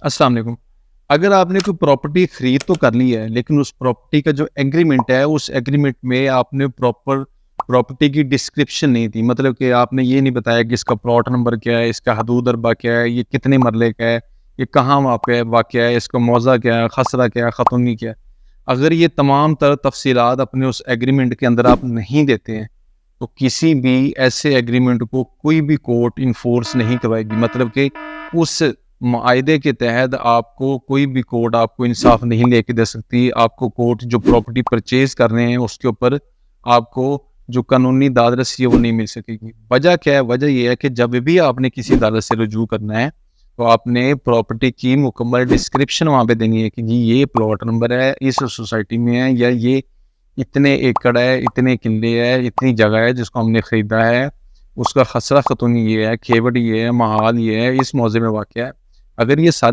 अस्सलाम वालेकुम। अगर आपने कोई प्रॉपर्टी खरीद तो कर ली है, लेकिन उस प्रॉपर्टी का जो एग्रीमेंट है, उस एग्रीमेंट में आपने प्रॉपर प्रॉपर्टी की डिस्क्रिप्शन नहीं दी। मतलब कि आपने ये नहीं बताया कि इसका प्लॉट नंबर क्या है, इसका हदूद अरबा क्या है, ये कितने मरले का है, ये कहाँ वाक़या है, इसका मौज़ा क्या है, खसरा क्या है, ख़तूनी क्या है। अगर ये तमाम तर तफ़सीलात अपने उस एग्रीमेंट के अंदर आप नहीं देते हैं, तो किसी भी ऐसे एग्रीमेंट को कोई भी कोर्ट इन्फोर्स नहीं करवाएगी। मतलब कि उस मुआहदे के तहत आपको कोई भी कोर्ट आपको इंसाफ नहीं लेके दे सकती। आपको कोर्ट जो प्रॉपर्टी परचेज कर रहे हैं उसके ऊपर आपको जो कानूनी दादरसी है वो नहीं मिल सकेगी। वजह क्या है? वजह ये है कि जब भी आपने किसी अदालत से रुजू करना है तो आपने प्रॉपर्टी की मुकम्मल डिस्क्रिप्शन वहाँ पे देनी है कि जी ये प्लॉट नंबर है, इस सोसाइटी में है, या ये इतने एकड़ है, इतने किले है, इतनी जगह है जिसको हमने खरीदा है, उसका खसरा खतूनी ये है, खेवड़ ये है, महाल ये है, इस मौजे में वाक़या है। अगर ये सारी